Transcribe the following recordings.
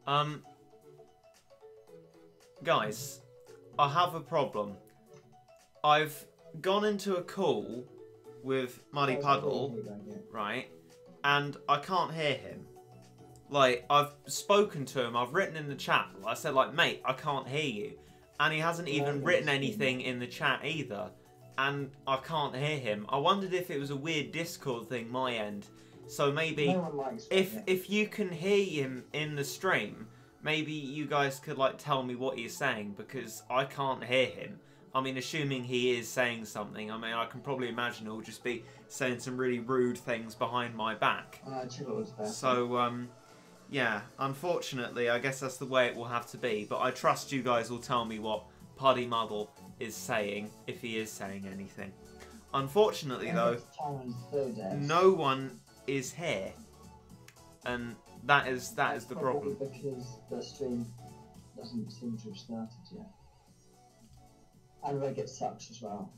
Um, guys, I have a problem. I've gone into a call with muddypuddle, right? And I can't hear him. Like, I've spoken to him, I've written in the chat, I said, like, mate, I can't hear you. And he hasn't even written anything in the chat either. And I can't hear him. I wondered if it was a weird Discord thing, my end. So maybe, if you can hear him in the stream, maybe you guys could, like, tell me what he's saying, because I can't hear him. I mean, assuming he is saying something, I mean, I can probably imagine he'll just be saying some really rude things behind my back. So, yeah, unfortunately, I guess that's the way it will have to be. But I trust you guys will tell me what Puddy Muddle is saying, if he is saying anything. Unfortunately, though, no one is here. And that is the problem. Because the stream doesn't seem to have started yet. And Reddit sucks as well.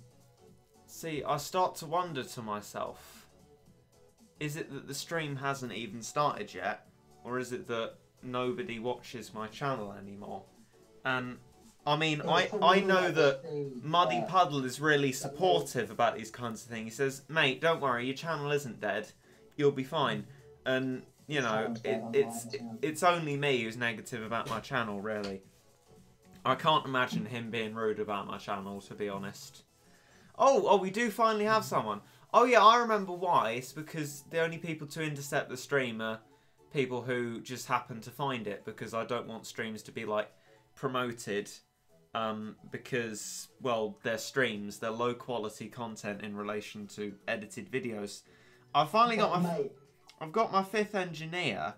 See, I start to wonder to myself, is it that the stream hasn't even started yet? Or is it that nobody watches my channel anymore? And, I mean, I know that muddypuddle is really supportive about these kinds of things. He says, mate, don't worry, your channel isn't dead. You'll be fine. And, you know, it's only me who's negative about my channel, really. I can't imagine him being rude about my channel, to be honest. Oh, we do finally have someone. Oh yeah, I remember why. It's because the only people to intercept the stream are people who just happen to find it, because I don't want streams to be, like, promoted, because, well, they're streams, they're low quality content in relation to edited videos. I've finally got my 5th engineer,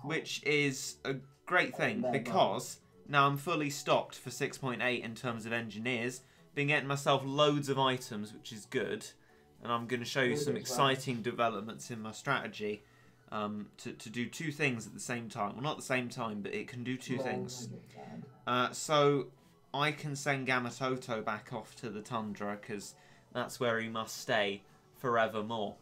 which is a great thing, because now I'm fully stocked for 6.8 in terms of engineers. Been getting myself loads of items, which is good. And I'm going to show you some exciting developments in my strategy to do 2 things at the same time. Well, not the same time, but it can do 2 things. So I can send Gamatoto back off to the tundra, because that's where he must stay forevermore.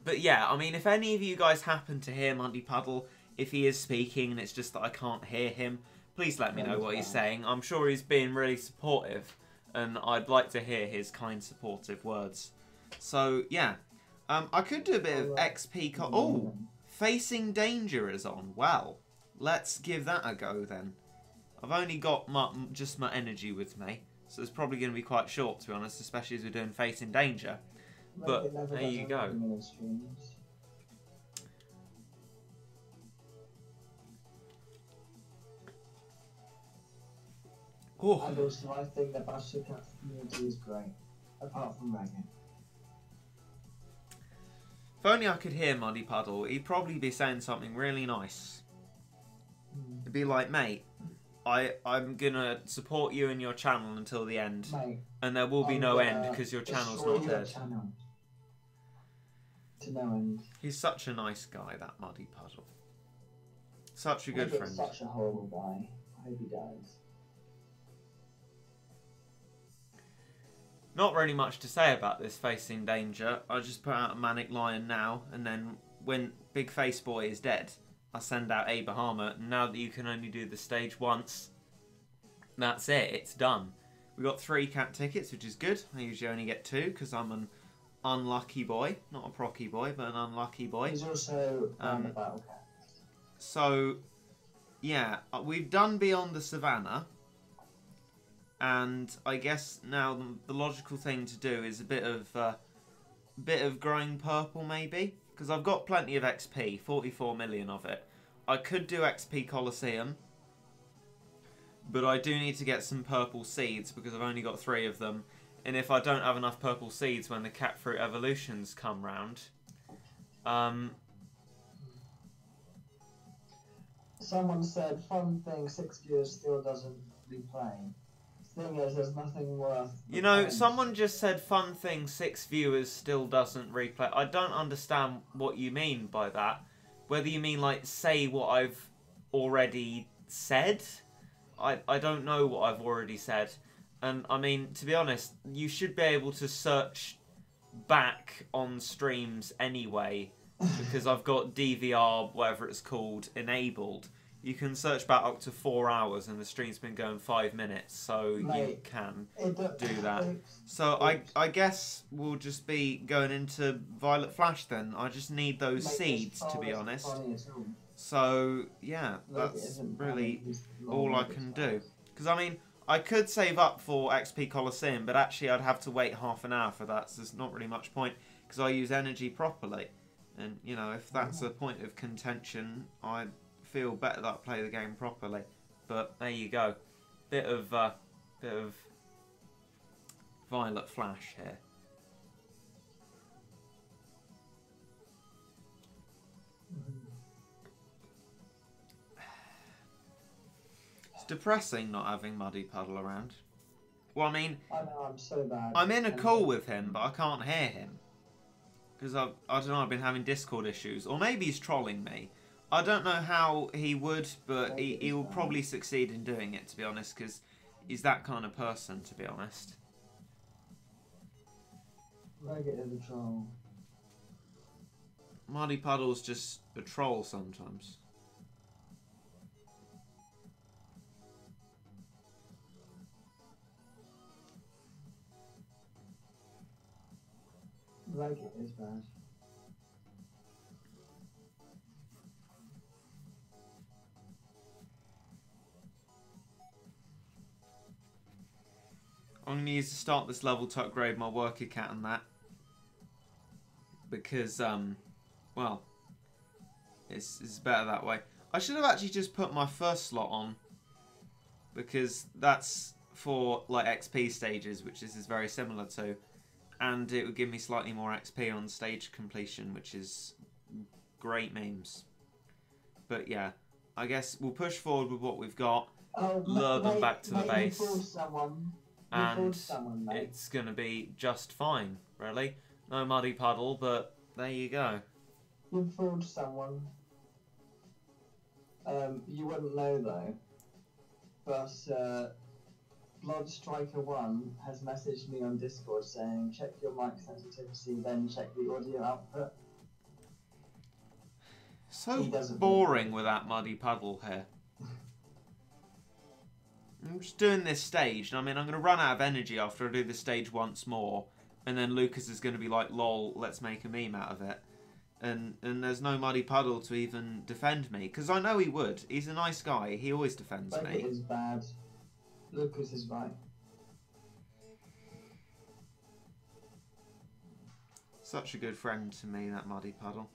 But yeah, I mean, if any of you guys happen to hear muddypuddle, if he is speaking and it's just that I can't hear him, please let me know what he's saying. I'm sure he's being really supportive, and I'd like to hear his kind, supportive words. So, yeah. I could do a bit of XP... Oh! Facing Danger is on. Well, let's give that a go, then. I've only got just my energy with me, so it's probably going to be quite short, to be honest, especially as we're doing Facing Danger. But, there you go. Oh. And also, I think the Bastard Cat community is great, apart from Reddit. If only I could hear muddypuddle, he'd probably be saying something really nice. It'd be like, mate, I'm gonna support you and your channel until the end, mate, and there will be no end because your channel's not dead. To no end. He's such a nice guy, that muddypuddle. Such a good friend. Such a horrible guy. I hope he dies. Not really much to say about this Facing Danger. I just put out a Manic Lion now, and then when Big Face Boy is dead, I send out a Bahama. And now that you can only do the stage once, that's it. It's done. We got 3 cat tickets, which is good. I usually only get 2 because I'm an unlucky boy. Not a procky boy, but an unlucky boy. He's also a battle cat. So, yeah, we've done Beyond the Savannah. And I guess now the logical thing to do is a bit of growing purple, maybe, because I've got plenty of XP, 44 million of it. I could do XP Colosseum, but I do need to get some purple seeds because I've only got 3 of them. And if I don't have enough purple seeds when the cat fruit evolutions come round, someone said, fun thing, 6 viewers still doesn't replay. Thing is, there's nothing worth. You know, someone just said, fun thing, 6 viewers still doesn't replay. I don't understand what you mean by that. Whether you mean, like, say what I've already said. I don't know what I've already said. And, I mean, to be honest, you should be able to search back on streams anyway. Because I've got DVR, whatever it's called, enabled. you can search back up to 4 hours, and the stream's been going 5 minutes, so Mate, you can it do that. Oops. So Oops. I guess we'll just be going into Violet Flash then. I just need those Mate, seeds, this to be farm honest. isn't funny at all. So yeah, Like, it that's isn't really funny, it's all long I as can it do. starts. Because I mean, I could save up for XP Colosseum, but actually I'd have to wait half an hour for that, so there's not really much point, because I use energy properly. And, you know, if that's a point of contention, I feel better that I play the game properly. But there you go. Bit of Violet Flash here. It's depressing not having muddypuddle around. Well, I mean, I know, I'm so bad. I'm in a call with him, but I can't hear him. Because I don't know, I've been having Discord issues. Or maybe he's trolling me. I don't know how he would, but he will probably succeed in doing it, to be honest, because he's that kind of person, to be honest. Ragged is a troll. Muddypuddle's just a troll sometimes. Ragged is bad. I'm going to use to start this level to upgrade my worker cat and that. Because, well, it's better that way. I should have actually just put my first slot on. Because that's for, like, XP stages, which this is very similar to. And it would give me slightly more XP on stage completion, which is great memes. But yeah, I guess we'll push forward with what we've got. Lure them back to the base. You fooled someone. And mate. it's going to be just fine, really. No muddypuddle, but there you go. You fooled someone. You wouldn't know though, but Blood Striker 1 has messaged me on Discord saying check your mic sensitivity, then check the audio output. So boring with that muddypuddle here. I'm just doing this stage, and I mean, I'm going to run out of energy after I do this stage once more, and then Lucas is going to be like, lol, let's make a meme out of it. And there's no muddypuddle to even defend me, because I know he would. He's a nice guy. He always defends me. It is bad. Lucas is right. Such a good friend to me, that muddypuddle.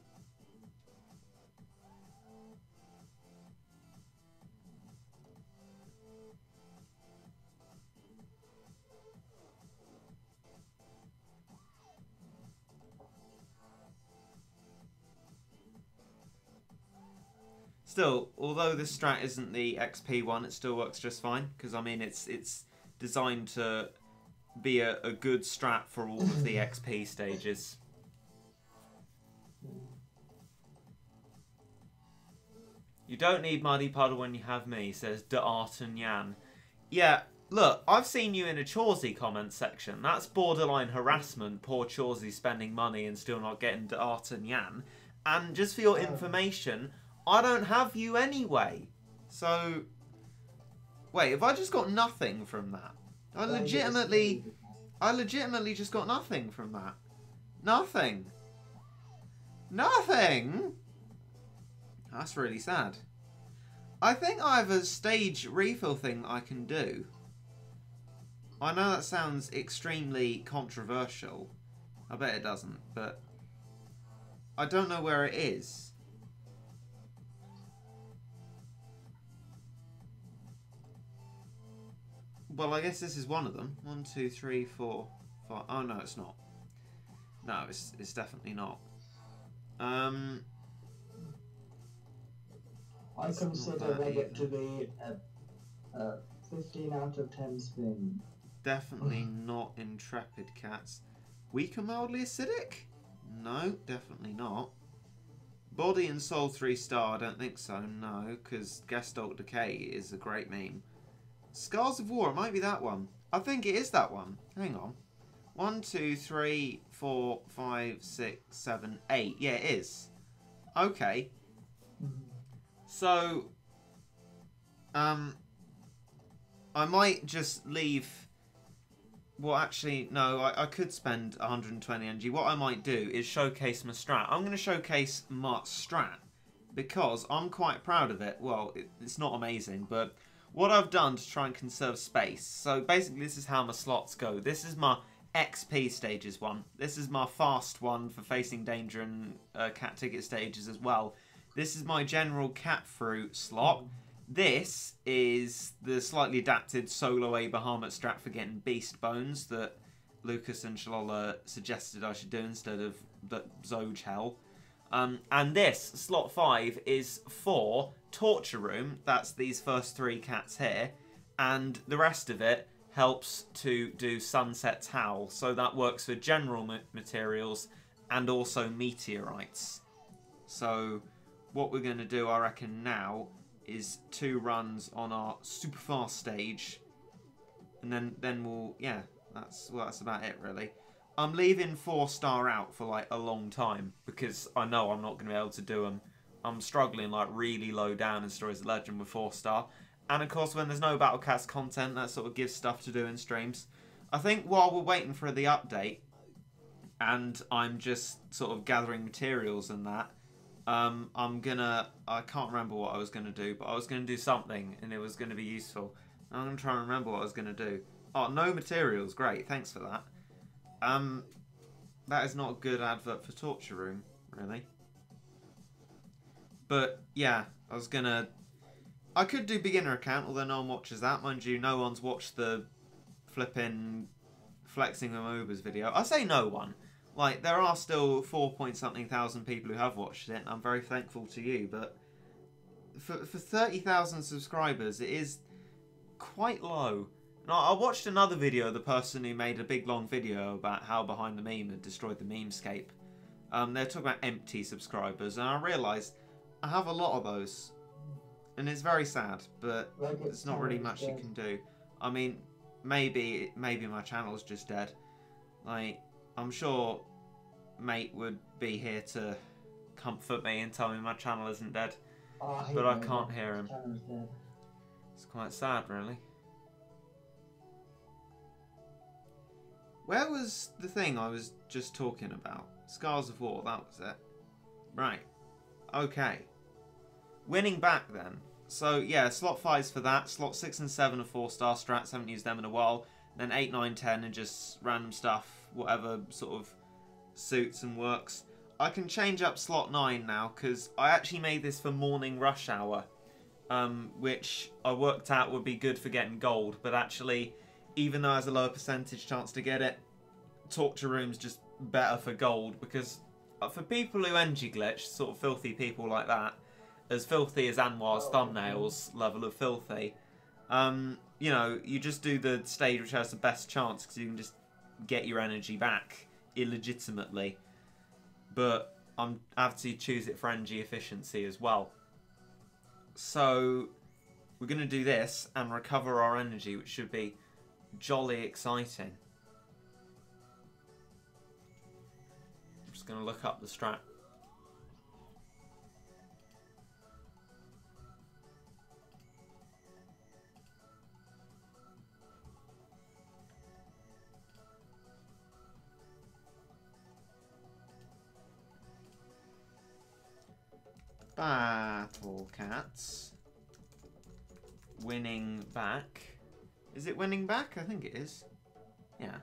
Still, although this strat isn't the XP one, it still works just fine. Because, I mean, it's designed to be a good strat for all of the XP stages. You don't need muddypuddle when you have me, says D'Artagnan. Yeah, look, I've seen you in a Chawsey comment section. That's borderline harassment, poor Chawsey spending money and still not getting D'Artagnan. And just for your information, I don't have you anyway. So, wait, have I just got nothing from that? I legitimately just got nothing from that. Nothing. Nothing? That's really sad. I think I have a stage refill thing I can do. I know that sounds extremely controversial. I bet it doesn't, but I don't know where it is. Well, I guess this is one of them. 1, 2, 3, 4, 5. Oh no, it's not. No, it's definitely not. I consider Reddit to be a 15 out of 10 spin. Definitely not Intrepid Cats. Weak and mildly acidic? No, definitely not. Body and Soul 3-star, I don't think so, no, because Gestalt Decay is a great meme. Scars of War, it might be that one. I think it is that one. Hang on. 1, 2, 3, 4, 5, 6, 7, 8. Yeah, it is. Okay. So, I might just leave. Well, actually, no. I could spend 120 energy. What I might do is showcase my strat. I'm going to showcase my strat because I'm quite proud of it. Well, it's not amazing, but what I've done to try and conserve space. So basically, this is how my slots go. This is my XP stages one. This is my fast one for facing danger and cat ticket stages as well. This is my general cat fruit slot. This is the slightly adapted solo A Bahamut strat for getting beast bones that Lucas and Shalola suggested I should do instead of the Zoj Hell. And this, slot 5, is for Torture Room. That's these first 3 cats here. And the rest of it helps to do Sunset's Howl. So that works for general materials and also meteorites. So what we're going to do, I reckon, now is 2 runs on our super fast stage, and then we'll, yeah, that's about it really. I'm leaving 4-star out for like a long time because I know I'm not going to be able to do them. I'm struggling like really low down in Stories of Legend with 4-star, and of course when there's no Battle Cats content, that sort of gives stuff to do in streams. I think while we're waiting for the update and I'm just sort of gathering materials and that, I can't remember what I was gonna do, but I was gonna do something and it was gonna be useful. I'm gonna try and remember what I was gonna do. Oh, no materials, great, thanks for that. That is not a good advert for Torture Room, really. But yeah, I could do beginner account, although no one watches that. Mind you, no one's watched the flipping flexing the MOBAs video. I say no one. Like, there are still 4-point-something thousand people who have watched it, and I'm very thankful to you, but for 30,000 subscribers, it is quite low. And I watched another video of the person who made a big, long video about how Behind the Meme had destroyed the memescape. They're talking about empty subscribers, and I realised I have a lot of those. And it's very sad, but there's not really much you can do. I mean, maybe my channel's just dead. Like, I'm sure Mate would be here to comfort me and tell me my channel isn't dead, but I can't hear him. It's quite sad, really. Where was the thing I was just talking about? Scars of War, that was it. Right. Okay. Winning back then. So yeah, slot 5's for that. Slot 6 and 7 are 4-star strats, haven't used them in a while. Then 8, 9, 10 are just random stuff, whatever sort of suits and works. I can change up slot 9 now because I actually made this for morning rush hour, which I worked out would be good for getting gold, but actually, even though it has a lower percentage chance to get it, Torture Room's just better for gold, because for people who NG glitch, sort of filthy people like that, as filthy as Anwar's thumbnails level of filthy, you know, you just do the stage which has the best chance because you can just get your energy back illegitimately. But I have to choose it for energy efficiency as well. So we're going to do this and recover our energy, which should be jolly exciting. I'm just going to look up the strat. Battle Cats. Winning back. Is it winning back? I think it is. Yeah.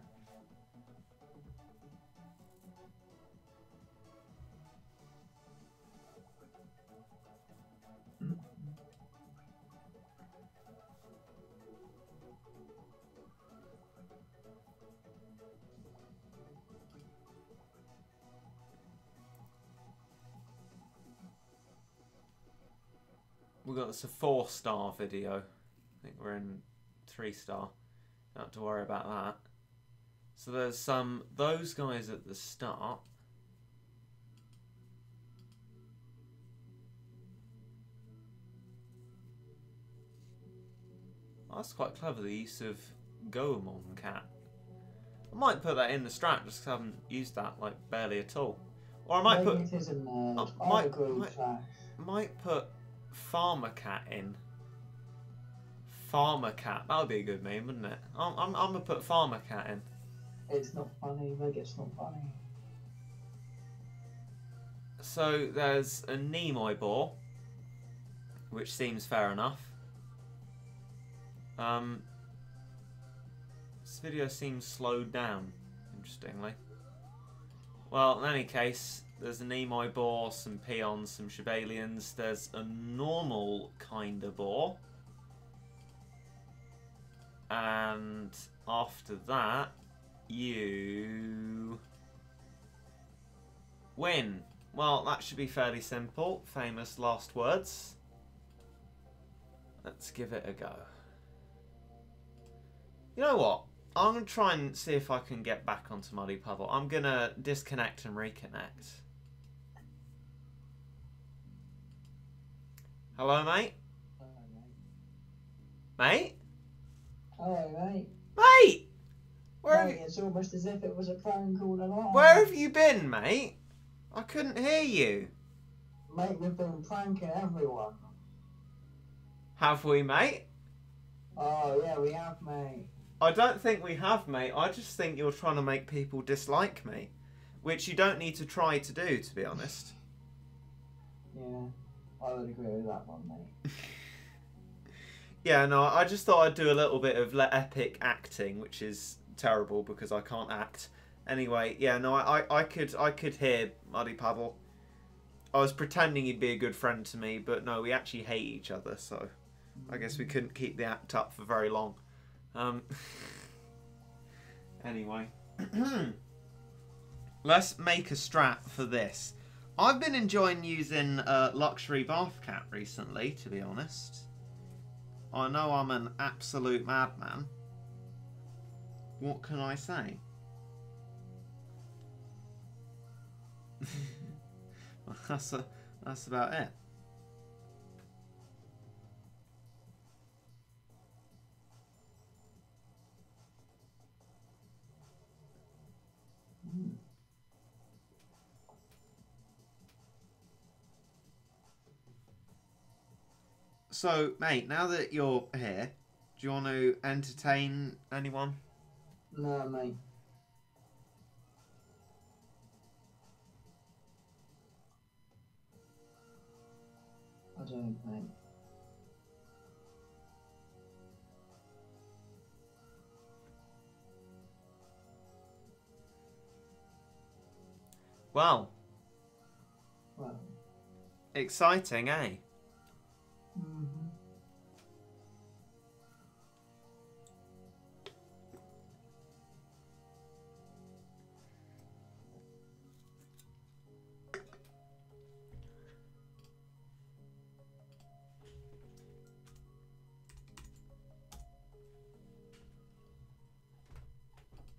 We got this a 4-star video. I think we're in 3-star. Don't have to worry about that. So there's those guys at the start. Oh, that's quite clever, the use of Goemon Cat. I might put that in the strat just because I haven't used that like barely at all. Or I might might put Farmer Cat in. Farmer cat. That would be a good meme, wouldn't it? I'm gonna put farmer cat in. It's not funny, Meg, it's not funny. So there's a Nimoy boar, which seems fair enough. This video seems slowed down, interestingly. Well, in any case, there's a Nimoy boar, some peons, some Shibalians. There's a normal kind of boar. And after that, you win. Well, that should be fairly simple. Famous last words. Let's give it a go. You know what? I'm going to try and see if I can get back onto muddypuddle. I'm going to disconnect and reconnect. Hello, mate? Hello, mate. Mate? Hello, mate. Mate! Mate, it's almost as if it was a phone call along. Where have you been, mate? I couldn't hear you. Mate, we've been pranking everyone. Have we, mate? Oh, yeah, we have, mate. I don't think we have, mate. I just think you're trying to make people dislike me. Which you don't need to try to do, to be honest. Yeah, I would agree with that one, mate. Yeah, no, I just thought I'd do a little bit of epic acting, which is terrible because I can't act. Anyway, yeah, no, I could hear muddypuddle. I was pretending he'd be a good friend to me, but no, we actually hate each other, so I guess we couldn't keep the act up for very long. Anyway, let's make a strat for this. I've been enjoying using luxury bath cat recently, to be honest. I know I'm an absolute madman. What can I say? That's about it. So, mate, now that you're here, do you want to entertain anyone? No, mate. I don't, mate. Well, Well. exciting, eh? Mm-hmm.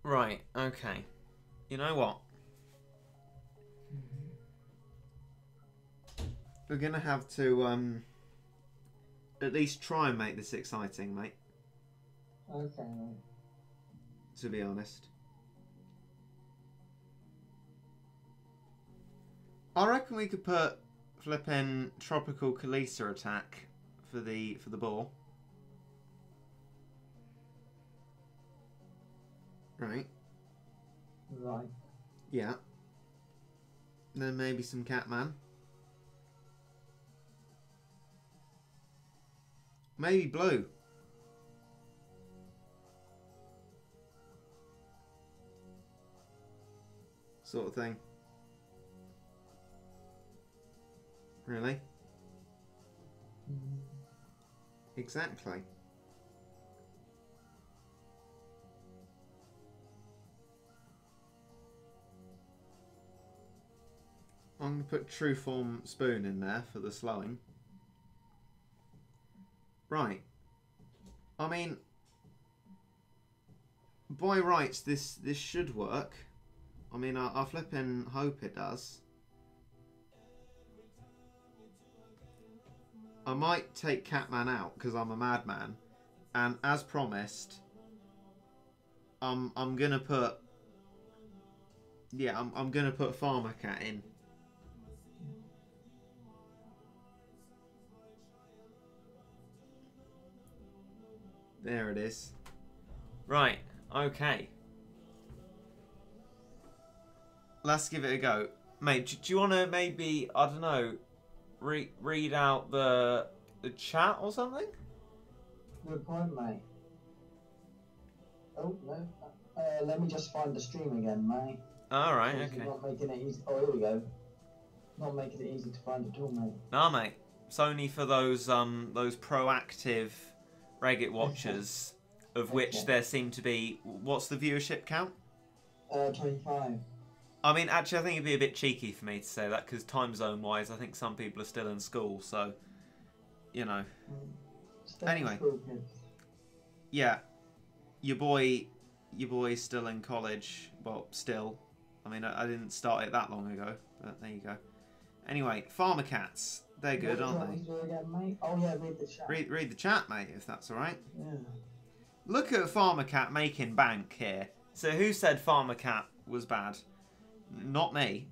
Right, okay. You know what? We're gonna have to at least try and make this exciting, mate. Okay, mate. To be honest. I reckon we could put flipping tropical Kalisa attack for the ball. Right. Right. Yeah. Then maybe some Catman. Maybe blue. Sort of thing. Really? Mm-hmm. Exactly. I'm going to put True Form Spoon in there for the slowing. Right. I mean, by rights, this should work. I mean, I flipping hope it does. I might take Catman out because I'm a madman, and as promised, I'm gonna put I'm gonna put Farmer Cat in. There it is. Right, okay. Let's give it a go. Mate, do you want to maybe, I don't know, read out the chat or something? Good point, mate. Oh, no. Let me just find the stream again, mate. Alright, Because okay. you're not making it easy. Oh, here we go. Not making it easy to find at all, mate. No, mate. It's only for those proactive Reddit watchers, of which there seem to be... What's the viewership count? 25. I mean, actually, I think it'd be a bit cheeky for me to say that, because time zone-wise, I think some people are still in school, so, you know. Anyway. School, kids. Yeah. Your boy's still in college. Well, still. I mean, I didn't start it that long ago, but there you go. Anyway, farmer cats. They're good, aren't they? Do again, mate? Oh, yeah, read the chat. Read the chat, mate, if that's alright. Yeah. Look at Farmer Cat making bank here. So who said Farmer Cat was bad? Not me.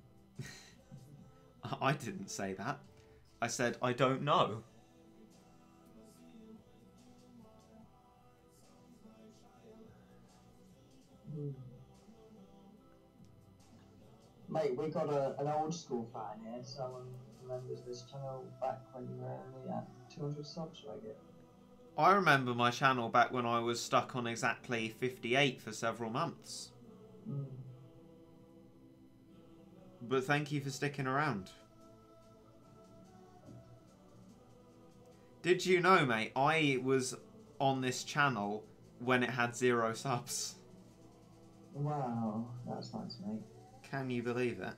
I didn't say that. I said, I don't know. Mate, we got an old school fan here. Someone remembers this channel back when you were only at 200 subs, Reddit. I remember my channel back when I was stuck on exactly 58 for several months. But thank you for sticking around. Did you know, mate, I was on this channel when it had 0 subs. Wow, that's nice, mate. Can you believe it?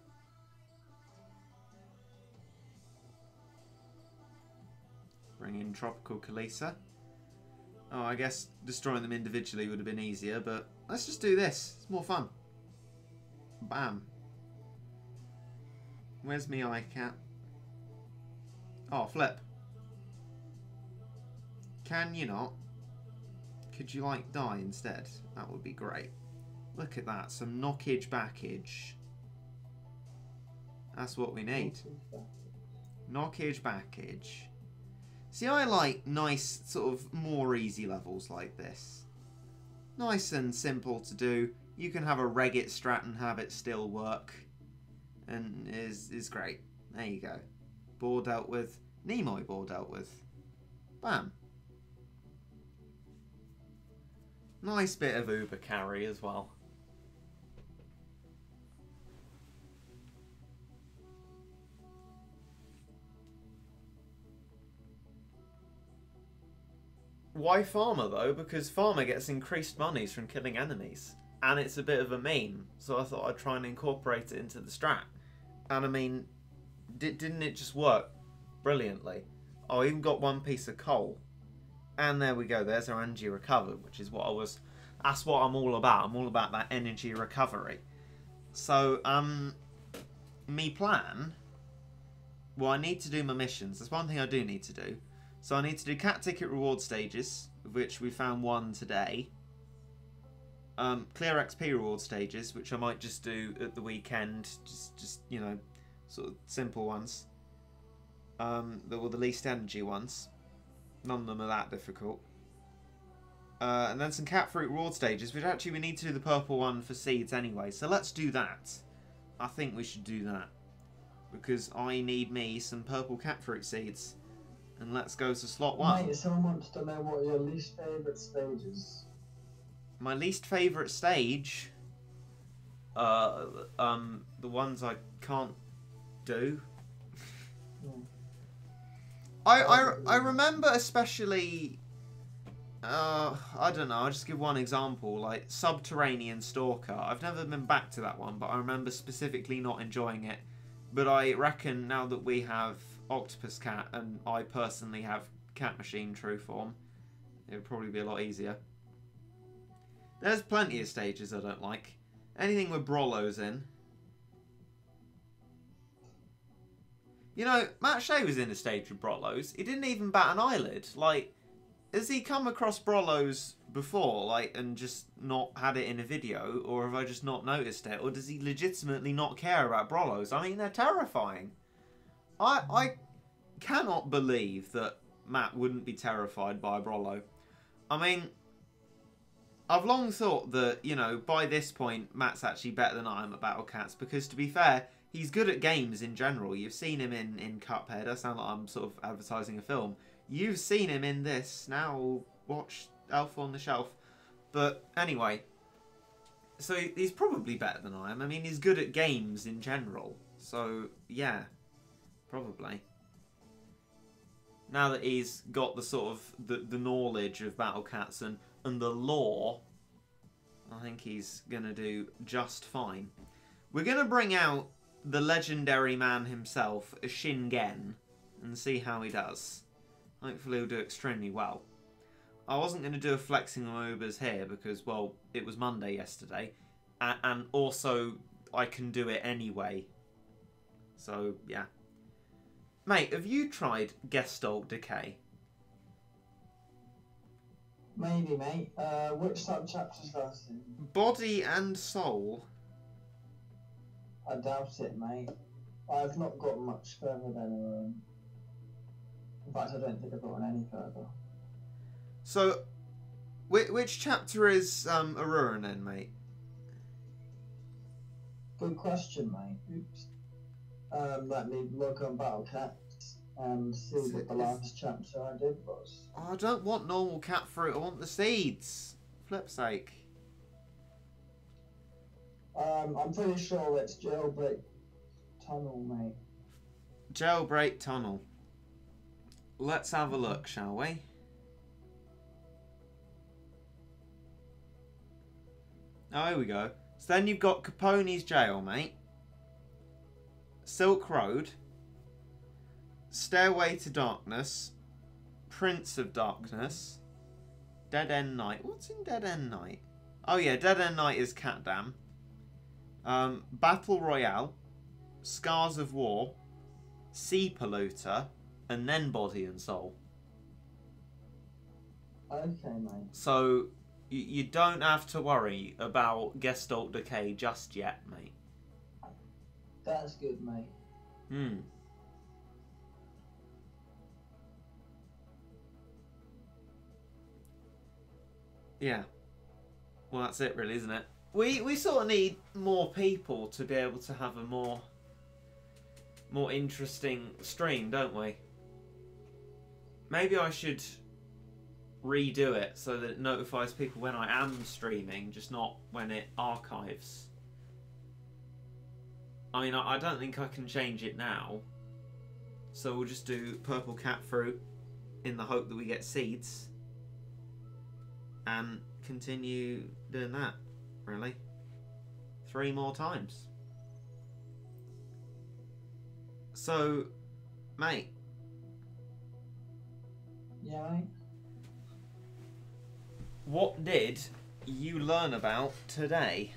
Bring in Tropical Kalisa. Oh, I guess destroying them individually would have been easier, but let's just do this. It's more fun. Bam. Where's me eye cat? Oh, flip. Can you not? Could you, like, die instead? That would be great. Look at that. Some knockage backage. That's what we need. Knockage backage. See, I like nice, sort of more easy levels like this. Nice and simple to do. You can have a Reddit strat and have it still work. And is great. There you go. Boar dealt with. Nimoy boar dealt with. Bam. Nice bit of Uber carry as well. Why Farmer though? Because Farmer gets increased monies from killing enemies. And it's a bit of a meme. So I thought I'd try and incorporate it into the strat. And I mean, didn't it just work brilliantly? Oh, I even got 1 piece of coal. And there we go, there's our energy recovered, which is that's what I'm all about. I'm all about that energy recovery. So, me plan, well, I need to do my missions. There's one thing I do need to do. So I need to do cat ticket reward stages, of which we found 1 today. Clear XP reward stages, which I might just do at the weekend, just you know, sort of simple ones. That were the least energy ones. None of them are that difficult. And then some cat fruit reward stages, which actually we need to do the purple one for seeds anyway. So let's do that. I think we should do that. Because I need me some purple cat fruit seeds. And let's go to slot 1. Mate, someone wants to know what your least favourite stage is. My least favourite stage? The ones I can't do. I remember especially, I don't know, I'll just give one example, like Subterranean Stalker. I've never been back to that one, but I remember specifically not enjoying it. But I reckon now that we have Octopus Cat, and I personally have Cat Machine True Form, it would probably be a lot easier. There's plenty of stages I don't like. Anything with Brollos in. You know, Matt Shea was in a stage with Brollos. He didn't even bat an eyelid. Like, has he come across Brollos before, like, and just not had it in a video? Or have I just not noticed it? Or does he legitimately not care about Brollos? I mean, they're terrifying. I cannot believe that Matt wouldn't be terrified by a Brollo. I mean, I've long thought that, you know, by this point, Matt's actually better than I am at Battle Cats, because to be fair, he's good at games in general. You've seen him in Cuphead. I sound like I'm sort of advertising a film. You've seen him in this. Now watch Elf on the Shelf. But anyway, so he's probably better than I am. I mean, he's good at games in general. So, yeah, probably. Now that he's got the sort of the knowledge of Battle Cats and the lore, I think he's going to do just fine. We're going to bring out the legendary man himself, Shingen, and see how he does. Hopefully he'll do extremely well. I wasn't going to do a flexing on Ubers here because, well, it was Monday yesterday. And also, I can do it anyway. So, yeah. Mate, have you tried Gestalt Decay? Maybe, mate. Which sub-chapter's that in? Body and Soul. I doubt it, mate. I've not got much further than... in fact, I don't think I've gotten any further. So, which chapter is Aruran in, mate? Good question, mate. Oops. Let me look on Battle Cats and see what the last chapter I did was. Oh, I don't want normal cat fruit. I want the seeds. Flip's sake. I'm pretty sure it's Jailbreak Tunnel, mate. Jailbreak Tunnel. Let's have a look, shall we? Oh, here we go. So then you've got Capone's Jail, mate. Silk Road. Stairway to Darkness. Prince of Darkness. Dead End Night. What's in Dead End Night? Oh yeah, Dead End Night is Cat Dam. Battle Royale. Scars of War. Sea Polluter. And then Body and Soul. Okay, mate. So, you don't have to worry about Gestalt Decay just yet, mate. That's good, mate. Hmm. Yeah. Well, that's it really, isn't it? We sort of need more people to be able to have a more interesting stream, don't we? Maybe I should redo it so that it notifies people when I am streaming, just not when it archives. I mean, I don't think I can change it now. So we'll just do purple cat fruit in the hope that we get seeds. And continue doing that, really. 3 more times. So, mate. Yeah, mate? What did you learn about today?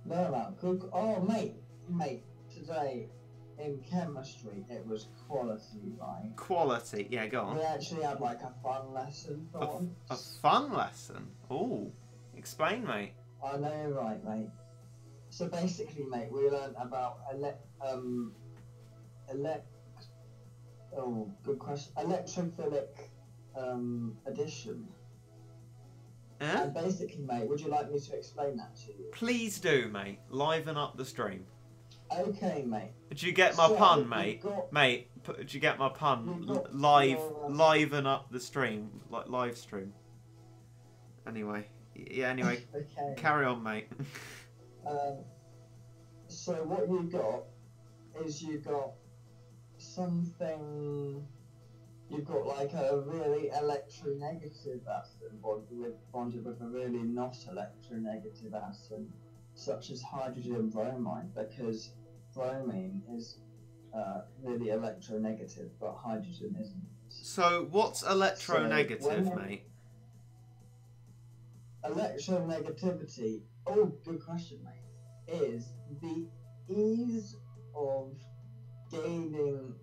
Learn about cook. Oh, mate, today in chemistry it was quality, right? Quality, yeah, go on. We actually had like a fun lesson for once. A fun lesson? Ooh, explain, mate. I know, right, mate. So basically, mate, we learned about oh, good question. Electrophilic addition. And basically, mate, would you like me to explain that to you? Please do, mate. Liven up the stream. Okay, mate. Did you get my pun, mate? Mate, did you get my pun? Liven up the stream. Like, live stream. Anyway. Yeah, anyway. Okay. Carry on, mate. So what you got is you got something... You've got like a really electronegative acid bonded with a really not electronegative acid, such as hydrogen bromide, because bromine is really electronegative, but hydrogen isn't. So what's electronegative, so mate? Electronegativity, oh, good question, mate, is the ease of gaining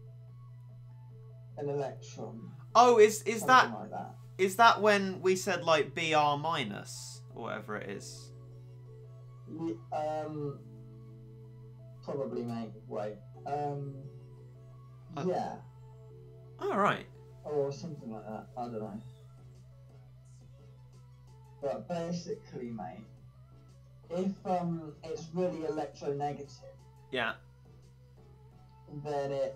an electron. Oh, is that, like that is that when we said like Br minus or whatever it is? Probably, mate. Wait. Yeah. All right. Or something like that. I don't know. But basically, mate, if it's really electronegative, Yeah. then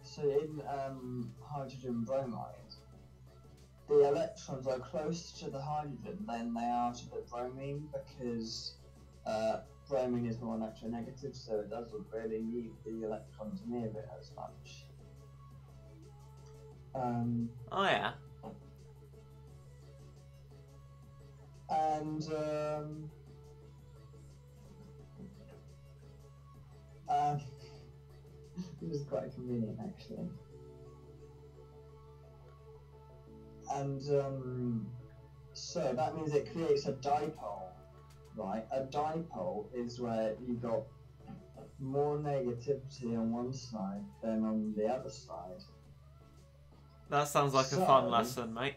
so in hydrogen bromide, the electrons are closer to the hydrogen than they are to the bromine because bromine is more electronegative, so it doesn't really need the electrons near it as much. Oh yeah. And this is quite convenient actually. And so that means it creates a dipole, right? A dipole is where you got more negativity on one side than on the other side. That sounds like a fun lesson, mate.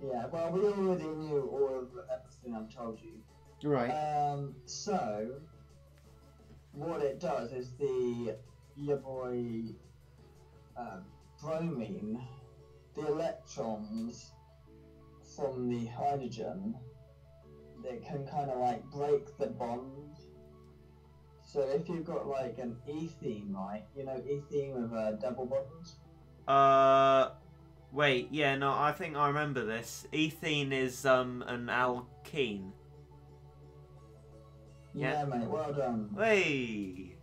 Yeah, well, we already knew all of everything I've told you. Right. So what it does is your boy bromine, the electrons from the hydrogen, they can kind of like break the bond. So if you've got like an ethene, right? You know ethene with double bonds? Wait, yeah, no, I think I remember this. Ethene is an alkene. Yeah, mate, well done. Hey!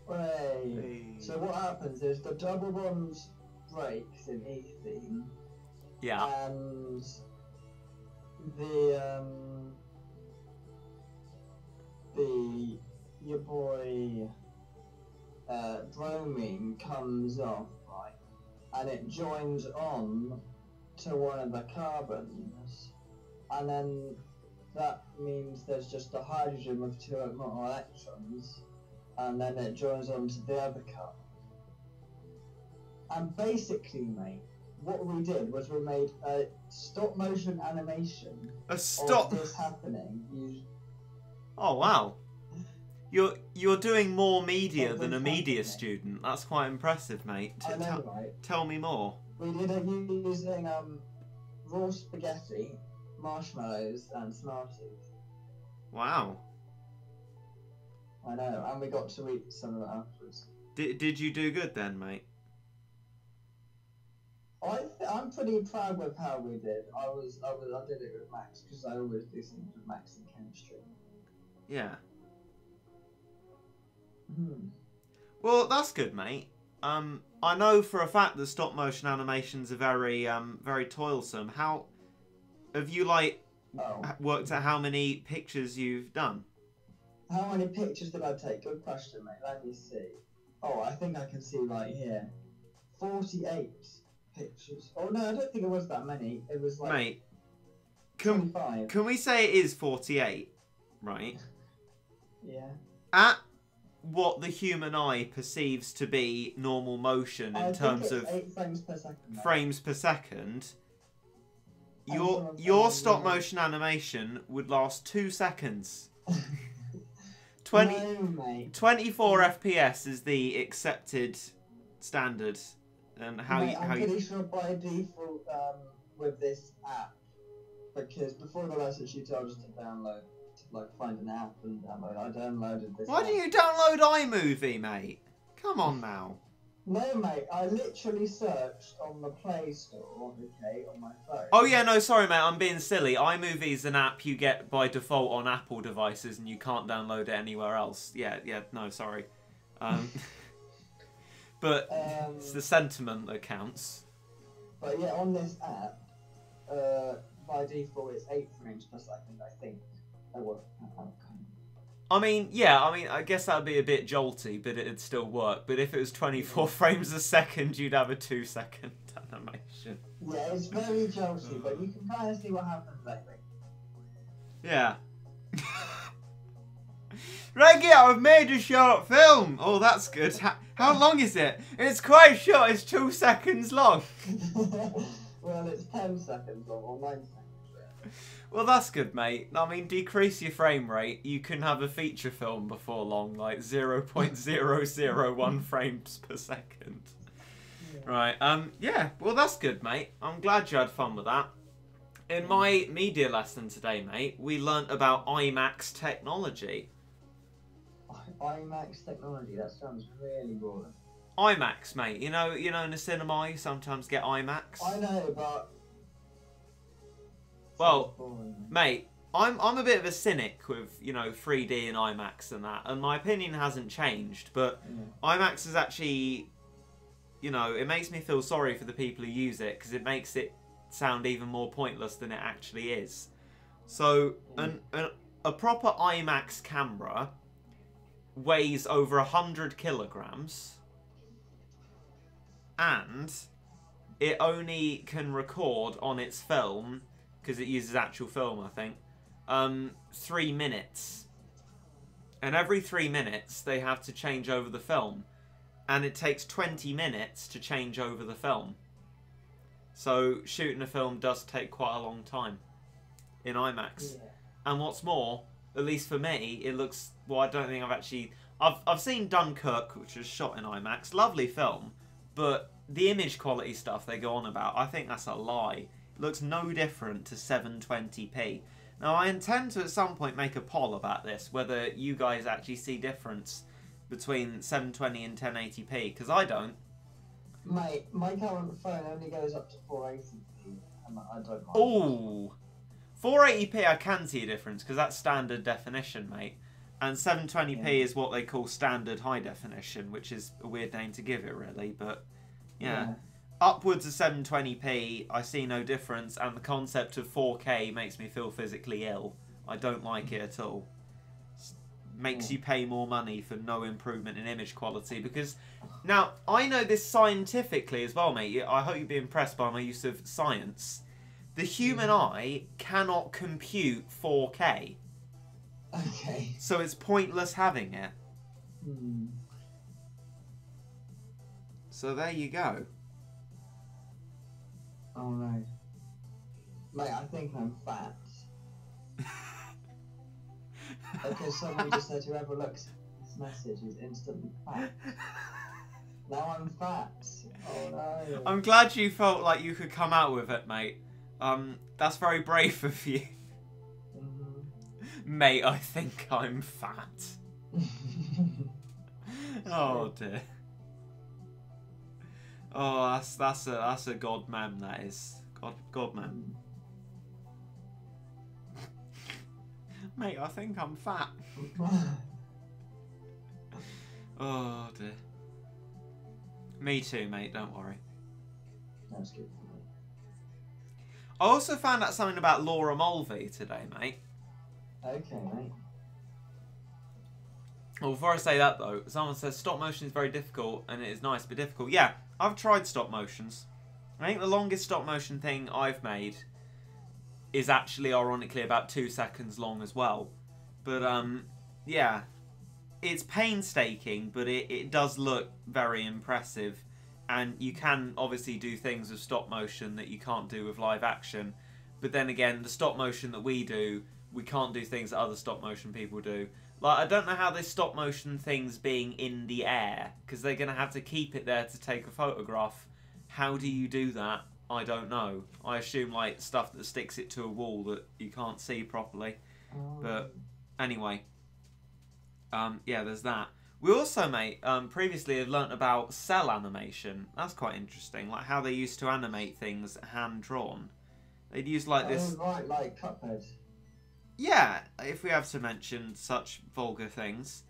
Hey. So what happens is the double bonds breaks in ethene. Yeah. And your boy bromine comes off, right? And it joins on to one of the carbons, and then that means there's just a hydrogen with two more electrons, and then it joins on to the other carbon. And basically, mate, what we did was we made a stop motion animation of this happening. Oh wow. You're doing more media than a media student. That's quite impressive, mate. I know, right? Tell me more. We did it using raw spaghetti, marshmallows, and Smarties. Wow. I know, and we got to eat some of it afterwards. Did you do good then, mate? I'm pretty proud with how we did. I did it with Max because I always do things with Max in chemistry. Yeah. Hmm. Well, that's good, mate. I know for a fact that stop motion animations are very very toilsome. How have you worked out how many pictures you've done? How many pictures did I take? Good question, mate. Let me see. Oh, I think I can see right here. 48 pictures. Oh no, I don't think it was that many. It was like mate, 25. Can we say it is 48? Right. Yeah. At what the human eye perceives to be normal motion in terms of 8 frames per second. Mate. Frames per second. Your stop motion animation would last 2 seconds. 24 FPS is the accepted standard, and I'm pretty sure by default with this app, because before the lesson she told us to download, to find an app and download. I downloaded this. Why do you download iMovie, mate? Come on now. No, mate, I literally searched on the Play Store, okay, on my phone. Oh yeah, no, sorry, mate, I'm being silly. iMovie is an app you get by default on Apple devices, and you can't download it anywhere else. Yeah, no, sorry. But it's the sentiment that counts. But yeah, on this app, by default it's 8 frames per second, I think. I mean, yeah, I guess that would be a bit jolty, but it'd still work. But if it was 24 frames a second, you'd have a 2-second animation. Yeah, it's very jolty, but you can kind of see what happens, I think. Yeah. Reggie, I've made a short film. Oh, that's good. How long is it? It's quite short. It's 2 seconds long. Well, it's 10 seconds long, or 9 seconds. Well, that's good, mate. I mean, decrease your frame rate. You can have a feature film before long, like 0.001 frames per second. Yeah. Right. Yeah. Well, that's good, mate. I'm glad you had fun with that. In my media lesson today, mate, we learnt about IMAX technology. IMAX technology. That sounds really boring. IMAX, mate. You know, in the cinema, you sometimes get IMAX. I know, but well, boring, mate, I'm a bit of a cynic with 3D and IMAX and that, and my opinion hasn't changed. But IMAX is actually, it makes me feel sorry for the people who use it because it makes it sound even more pointless than it actually is. So, a proper IMAX camera weighs over 100 kilograms, and it only can record on its film, because it uses actual film, I think, 3 minutes. And every 3 minutes they have to change over the film, and it takes 20 minutes to change over the film. So shooting a film does take quite a long time in IMAX. Yeah. And what's more, at least for me, it looks... Well, I don't think I've actually... I've seen Dunkirk, which was shot in IMAX. Lovely film. But the image quality stuff they go on about, I think that's a lie. It looks no different to 720p. Now, I intend to at some point make a poll about this, whether you guys actually see difference between 720 and 1080p, because I don't. Mate, my current phone only goes up to 480p, and I don't mind. Ooh! 480p I can see a difference, because that's standard definition, mate. And 720p is what they call standard high definition, which is a weird name to give it, really. But, yeah. Upwards of 720p, I see no difference, and the concept of 4K makes me feel physically ill. I don't like it at all. Makes you pay more money for no improvement in image quality, because... Now, I know this scientifically as well, mate. I hope you'll be impressed by my use of science. The human eye cannot compute 4K. Okay. So it's pointless having it. So there you go. Oh no. Mate, I think I'm fat. Because someone just said whoever looks at this message is instantly fat. Now I'm fat. Oh no. I'm glad you felt like you could come out with it, mate. That's very brave of you. Mate, I think I'm fat. Oh dear. Oh, that's a god mem, that is. God mem. Mate, I think I'm fat. Oh dear. Me too, mate, don't worry. That's good. I also found out something about Laura Mulvey today, mate. Okay, mate. Well, before I say that though, someone says stop motion is very difficult and it is nice but difficult. Yeah, I've tried stop motions. I think the longest stop motion thing I've made is actually ironically about 2 seconds long as well. But yeah, it's painstaking, but it does look very impressive. And you can obviously do things with stop motion that you can't do with live action. But then again, the stop motion that we do, we can't do things that other stop motion people do. Like, I don't know how this stop motion thing's being in the air, because they're going to have to keep it there to take a photograph. How do you do that? I don't know. I assume, like, stuff that sticks it to a wall that you can't see properly. But anyway, yeah, there's that. We also, mate, previously have learnt about cell animation. That's quite interesting, like how they used to animate things hand-drawn. They'd use, like, this... Oh, right, like Cuphead. Yeah, if we have to mention such vulgar things.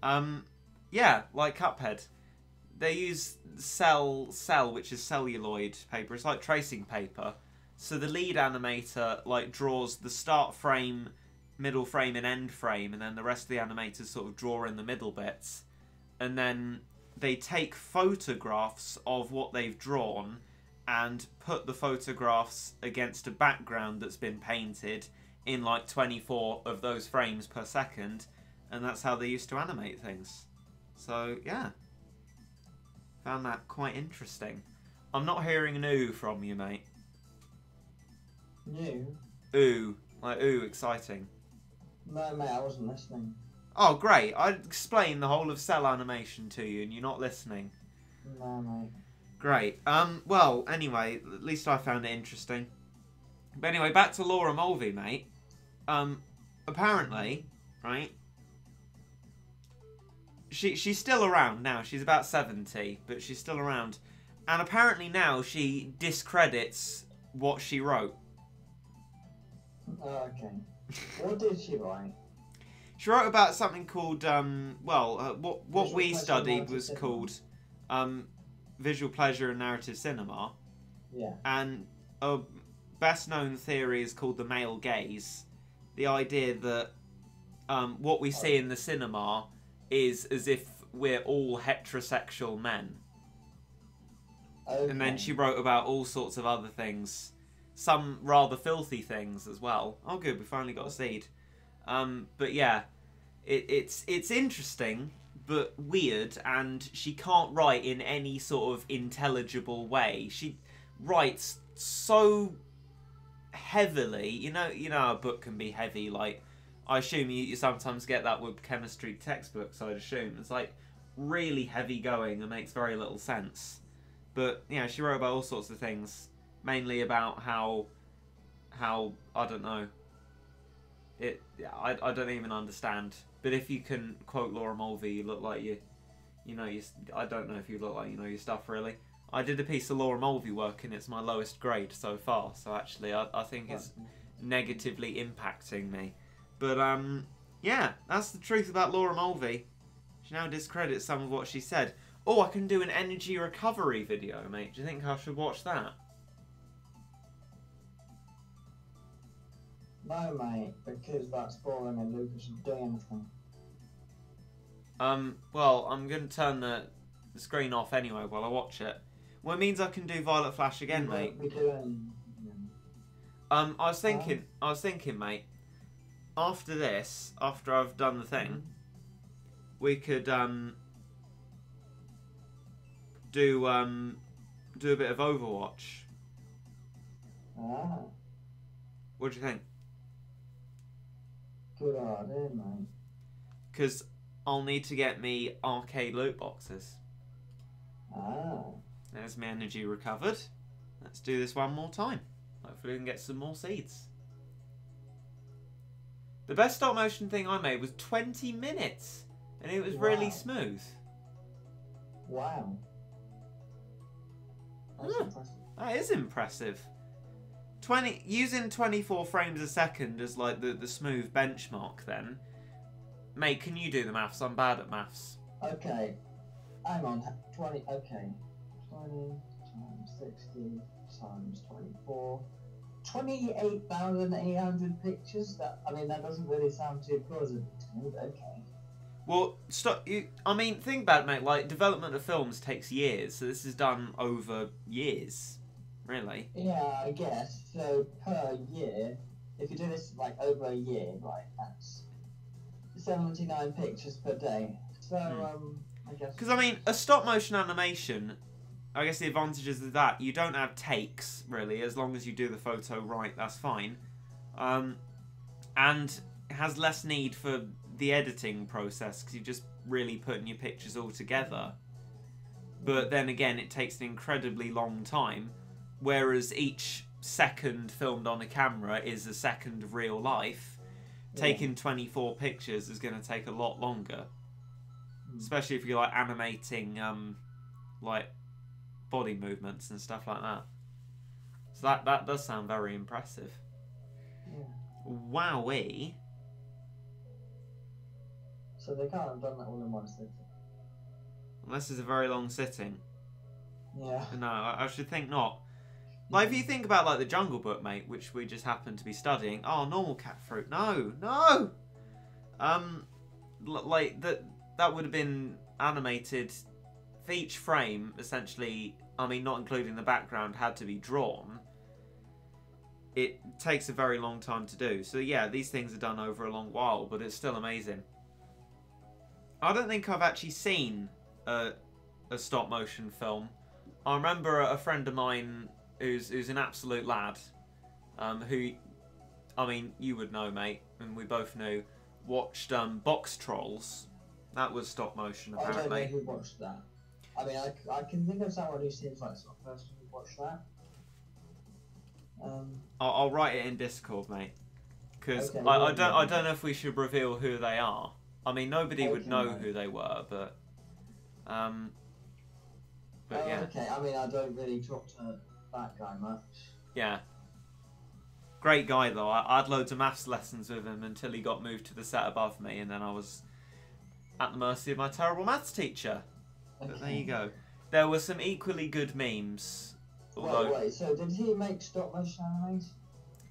Yeah, like Cuphead. They use cell, which is celluloid paper. It's like tracing paper. So the lead animator, like, draws the start frame, middle frame and end frame, and then the rest of the animators sort of draw in the middle bits. And then they take photographs of what they've drawn and put the photographs against a background that's been painted in like 24 of those frames per second, and that's how they used to animate things. So yeah, found that quite interesting. I'm not hearing an ooh from you, mate. You? Ooh, like ooh, exciting. No, mate, I wasn't listening. Oh, great. I explained the whole of cell animation to you and you're not listening. No, mate. Great. Well, anyway, at least I found it interesting. But anyway, back to Laura Mulvey, mate. Apparently, right? She's still around now. She's about 70, but she's still around. And apparently now she discredits what she wrote. Oh, okay. What did she write? She wrote about something called, what we studied was cinema. called visual pleasure and narrative cinema. Yeah. And a best-known theory is called the male gaze. The idea that what we see in the cinema is as if we're all heterosexual men. Okay. And then she wrote about all sorts of other things. Some rather filthy things as well. Oh good, we finally got a seed. But yeah, it's interesting, but weird, and she can't write in any sort of intelligible way. She writes so heavily. You know a book can be heavy. Like, I assume you sometimes get that with chemistry textbooks. I'd assume it's like really heavy going and makes very little sense. But yeah, she wrote about all sorts of things, mainly about how I don't know. I don't even understand. But if you can quote Laura Mulvey, you look like I don't know if you look like you know your stuff really. I did a piece of Laura Mulvey work and it's my lowest grade so far. So actually, I think it's negatively impacting me. But yeah, that's the truth about Laura Mulvey. She now discredits some of what she said. Oh, I can do an energy recovery video, mate. Do you think I should watch that? No, mate, because that's boring and Lucas isn't doing anything. Well, I'm going to turn the screen off anyway while I watch it. Well, it means I can do Violet Flash again, mate. We're doing... I was thinking, mate, after this, after I've done the thing, we could, do a bit of Overwatch. Ah, What do you think? good idea, mate. Because I'll need to get me arcade loot boxes. Ah. There's my energy recovered. Let's do this one more time. Hopefully we can get some more seeds. The best stop motion thing I made was 20 minutes. And it was really smooth. Wow. That's impressive. That is impressive. Using 24 frames a second as like the smooth benchmark then. Mate, can you do the maths? I'm bad at maths. Okay. Hang on. 20, okay. 20 times 60 times 24. 28,800 pictures? That doesn't really sound too plausible to me, but okay. Well, think about it, mate. Like, development of films takes years, so this is done over years, really. Yeah, I guess. So, per year, if you do this, like, over a year, like, that's 79 pictures per day. So, I guess... Because, a stop-motion animation, I guess the advantages of that, you don't have takes, really. As long as you do the photo right, that's fine. And it has less need for the editing process, because you're just really putting your pictures all together. But then again, it takes an incredibly long time, whereas each second filmed on a camera is a second of real life. Taking 24 pictures is going to take a lot longer. Especially if you're like animating like body movements and stuff like that. So that does sound very impressive. Yeah. Wowee. So they can't have done that all in one sitting. Unless it's a very long sitting. Yeah. No, I should think not. Like, if you think about, like, the Jungle Book, mate, which we just happened to be studying. Oh, normal cat fruit. No! No! Like, that would have been animated. For each frame, essentially, not including the background, had to be drawn. It takes a very long time to do. So, yeah, these things are done over a long while, but it's still amazing. I don't think I've actually seen a stop-motion film. I remember a friend of mine who's an absolute lad, who, you would know, mate, and we both knew, watched Box Trolls. That was stop-motion, apparently. I don't know who watched that. I mean, I can think of someone who seems like the sort of person who'd watch that. I'll write it in Discord, mate. Because Okay, I don't know if we should reveal who they are. I mean, nobody would know mate. who they were, but oh, yeah. Okay, I mean, I don't really talk to that guy much. Yeah. Great guy though. I had loads of maths lessons with him until he got moved to the set above me, and then I was at the mercy of my terrible maths teacher. Okay. But there you go. There were some equally good memes. Although... Wait, so did he make stop motion animation?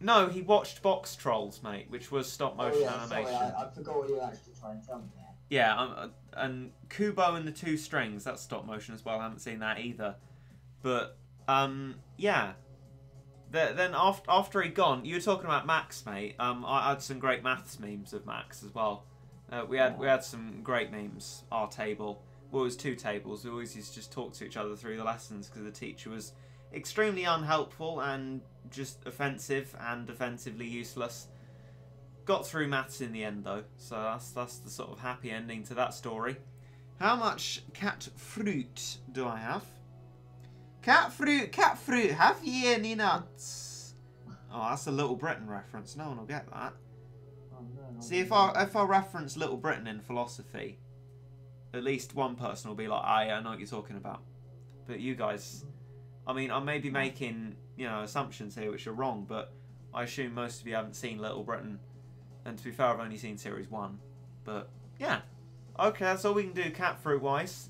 No, he watched Box Trolls, mate, which was stop motion animation. Sorry, I forgot what you were actually trying to tell me there. Yeah, and Kubo and the Two Strings, that's stop motion as well. I haven't seen that either. But, yeah. Then after he'd gone, you were talking about Max, mate. I had some great maths memes of Max as well. We had some great memes. Our table. Well, it was 2 tables. We always used to just talk to each other through the lessons because the teacher was extremely unhelpful and just offensive and offensively useless. Got through maths in the end though, so that's the sort of happy ending to that story. How much cat fruit do I have? Cat fruit, have ye any nuts? Oh, that's a Little Britain reference. No one will get that. Oh, no, See, if I reference Little Britain in philosophy, at least one person will be like, "Ah, yeah, I know what you're talking about." But you guys, I mean, I may be making, assumptions here which are wrong, but I assume most of you haven't seen Little Britain. And to be fair, I've only seen series 1. But, yeah. Okay, that's all we can do cat fruit wise.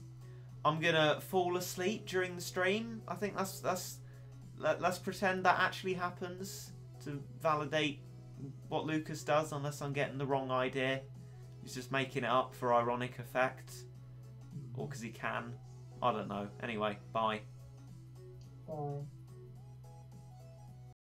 I'm gonna fall asleep during the stream. I think let's pretend that actually happens to validate what Lucas does, unless I'm getting the wrong idea. He's just making it up for ironic effect. Or because he can. I don't know. Anyway, bye. Bye.